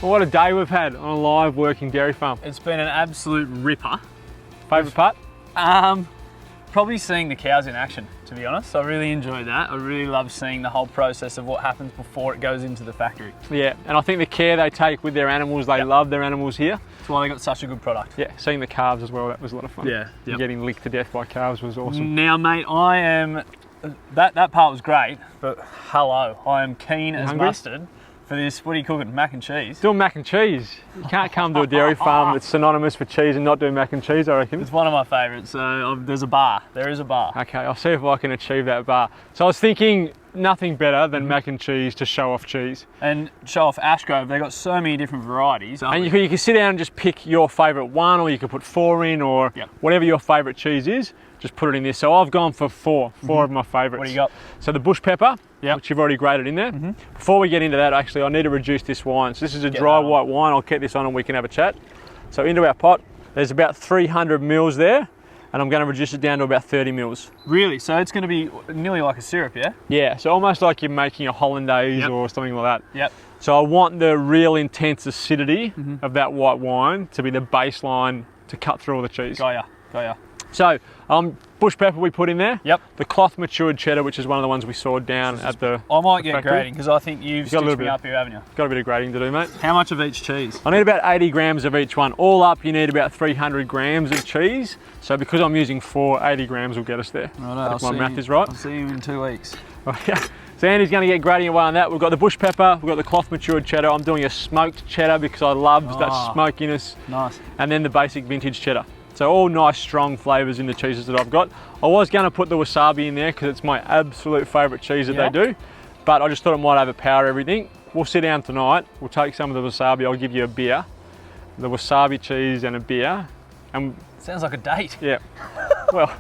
Well, what a day we've had on a live working dairy farm. It's been an absolute ripper. Favourite part? Probably seeing the cows in action, to be honest. I really enjoyed that. I really love seeing the whole process of what happens before it goes into the factory. Yeah, and I think the care they take with their animals, they love their animals here. That's why they got such a good product. Yeah, seeing the calves as well, that was a lot of fun. Yeah, yep. Getting licked to death by calves was awesome. Now, mate, I am... That part was great, but hello, I am keen as hungry? mustard for this, what are you cooking, mac and cheese? Doing mac and cheese. You can't come to a dairy farm that's synonymous for cheese and not do mac and cheese, I reckon. It's one of my favourites, so there's a bar. There is a bar. Okay, I'll see if I can achieve that bar. So I was thinking nothing better than mac and cheese to show off cheese. And show off Ashgrove, they've got so many different varieties. And you can sit down and just pick your favourite one, or you could put 4 in, or whatever your favourite cheese is, just put it in there. So I've gone for four of my favourites. What do you got? So the bush pepper, which you've already grated in there. Before we get into that, actually, I need to reduce this wine. So this is a dry white wine. I'll get this on and we can have a chat. So into our pot, there's about 300 mils there, and I'm going to reduce it down to about 30 mils. Really? So it's going to be nearly like a syrup, yeah? Yeah, so almost like you're making a hollandaise or something like that. Yep. So I want the real intense acidity of that white wine to be the baseline to cut through all the cheese. Got ya. So bush pepper we put in there. Yep. The cloth matured cheddar, which is one of the ones we sawed down at the I might get factory. grating because I think you've stitched me up here, haven't you? Got a bit of grating to do, mate. How much of each cheese? I need about 80 grams of each one. All up, you need about 300 grams of cheese. So because I'm using 80 grams will get us there. Righto, if my math is right. I'll see you in 2 weeks. So Andy's going to get grating away on that. We've got the bush pepper, we've got the cloth matured cheddar. I'm doing a smoked cheddar because I love that smokiness. Nice. And then the basic vintage cheddar. So all nice strong flavours in the cheeses that I've got. I was going to put the wasabi in there because it's my absolute favourite cheese that they do, but I just thought it might overpower everything. We'll sit down tonight, we'll take some of the wasabi, I'll give you a beer, the wasabi cheese and a beer. And sounds like a date. Yeah, well,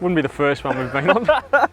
wouldn't be the first one we've been on.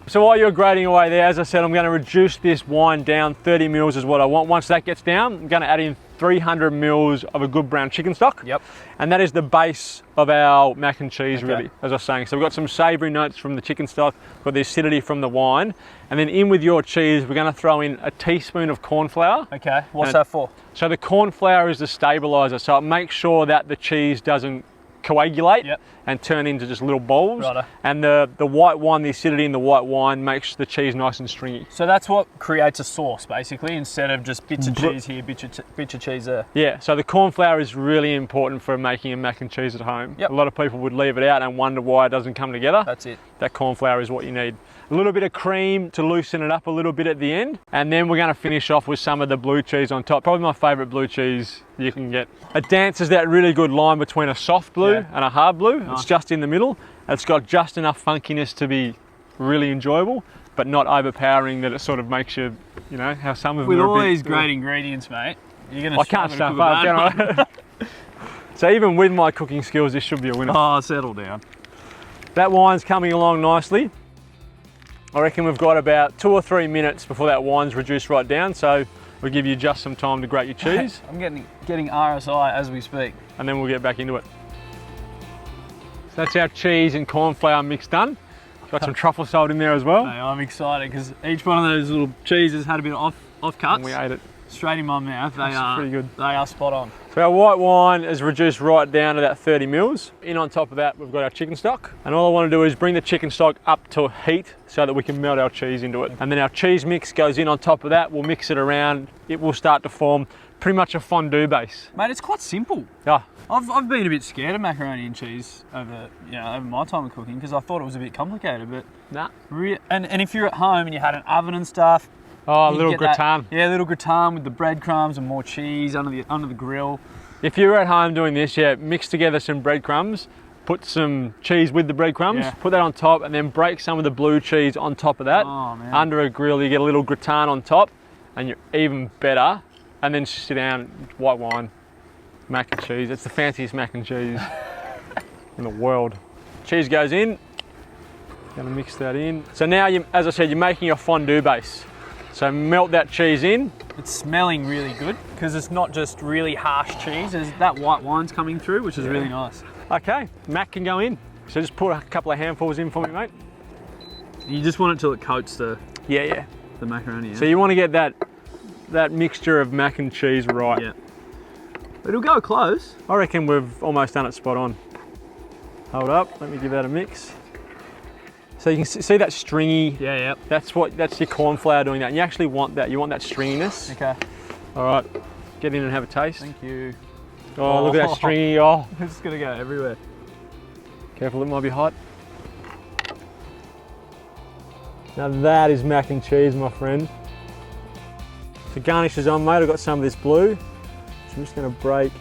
So while you're grating away there, as I said, I'm going to reduce this wine down. 30 mils is what I want. Once that gets down, I'm going to add in 300 mils of a good brown chicken stock. Yep. And that is the base of our mac and cheese, really, as I was saying. So we've got some savoury notes from the chicken stock, got the acidity from the wine. And then in with your cheese, we're going to throw in a teaspoon of corn flour. Okay, what's that for? So the corn flour is the stabiliser. So it makes sure that the cheese doesn't coagulate and turn into just little balls. Righto. And the white wine, the acidity in the white wine makes the cheese nice and stringy. So that's what creates a sauce, basically, instead of just bits of cheese here, bits of cheese there. Yeah, so the corn flour is really important for making a mac and cheese at home. Yep. A lot of people would leave it out and wonder why it doesn't come together. That's it. That corn flour is what you need. A little bit of cream to loosen it up a little bit at the end. And then we're going to finish off with some of the blue cheese on top. Probably my favourite blue cheese you can get. It dances that really good line between a soft blue and a hard blue. Nice. It's just in the middle. It's got just enough funkiness to be really enjoyable, but not overpowering that it sort of makes you, you know, how some of them are with all a bit, these great ingredients, mate, you're going to I can't stuff up, can I? So even with my cooking skills, this should be a winner. Oh, settle down. That wine's coming along nicely. I reckon we've got about 2 or 3 minutes before that wine's reduced right down, so we'll give you just some time to grate your cheese. I'm getting RSI as we speak. And then we'll get back into it. So that's our cheese and corn flour mix done. Got some truffle salt in there as well. Hey, I'm excited because each one of those little cheeses had a bit of off cuts. And we ate it. Straight in my mouth. They are pretty good. They are spot on. So our white wine is reduced right down to that 30 mils. In on top of that, we've got our chicken stock. And all I want to do is bring the chicken stock up to heat so that we can melt our cheese into it. And then our cheese mix goes in on top of that. We'll mix it around. It will start to form pretty much a fondue base. Mate, it's quite simple. Yeah. I've been a bit scared of macaroni and cheese over my time of cooking because I thought it was a bit complicated, but nah. And if you're at home and you had an oven and stuff. Oh, a little gratin. A little gratin with the breadcrumbs and more cheese under the grill. If you're at home doing this, mix together some breadcrumbs, put some cheese with the breadcrumbs, put that on top, and then break some of the blue cheese on top of that. Oh, man. Under a grill, you get a little gratin on top, and you're even better. And then sit down, white wine, mac and cheese. It's the fanciest mac and cheese in the world. Cheese goes in. Gonna mix that in. So now, as I said, you're making a fondue base. So melt that cheese in. It's smelling really good because it's not just really harsh cheese. That white wine's coming through, which is really nice. Okay, mac can go in. So just put a couple of handfuls in for me, mate. You just want it till it coats the the macaroni. Yeah? So you want to get that that mixture of mac and cheese right. Yeah. It'll go close. I reckon we've almost done it spot on. Hold up, let me give that a mix. So you can see that stringy, Yeah, that's your corn flour doing that. And you actually want that, you want that stringiness. Okay. All right, get in and have a taste. Thank you. Oh, look at that stringy, oh. It's gonna go everywhere. Careful, it might be hot. Now that is mac and cheese, my friend. So garnish is on, mate. I've got some of this blue. So I'm just gonna break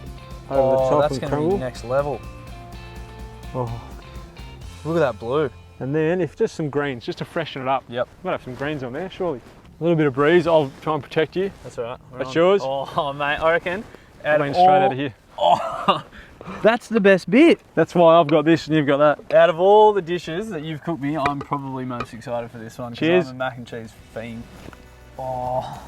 over the top that's and gonna crumble. be next level. Oh. Look at that blue. And then if just some greens, just to freshen it up. Yep. Might have some greens on there, surely. A little bit of breeze, I'll try and protect you. That's all right. That's yours? Oh, mate, I reckon. I mean, straight out of here. Oh, that's the best bit. That's why I've got this and you've got that. Out of all the dishes that you've cooked me, I'm probably most excited for this one. 'Cause Cheers. I'm a mac and cheese fiend. Oh.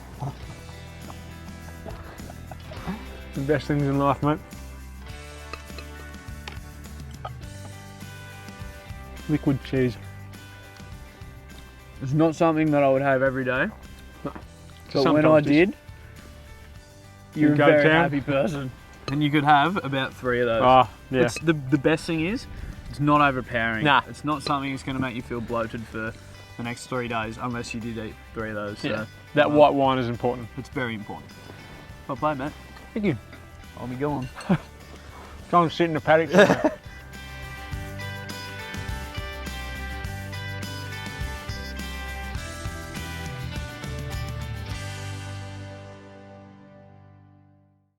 The best things in life, mate. Liquid cheese. It's not something that I would have every day. But when Sometimes I just- did, you're a go very down. happy person. And you could have about 3 of those. Oh, yeah. It's the best thing is, it's not overpowering. Nah. It's not something that's going to make you feel bloated for the next 3 days unless you did eat 3 of those. Yeah. So, That white wine is important. it's very important. Well played, mate. Thank you. I'll be going. Go and sit in the paddock.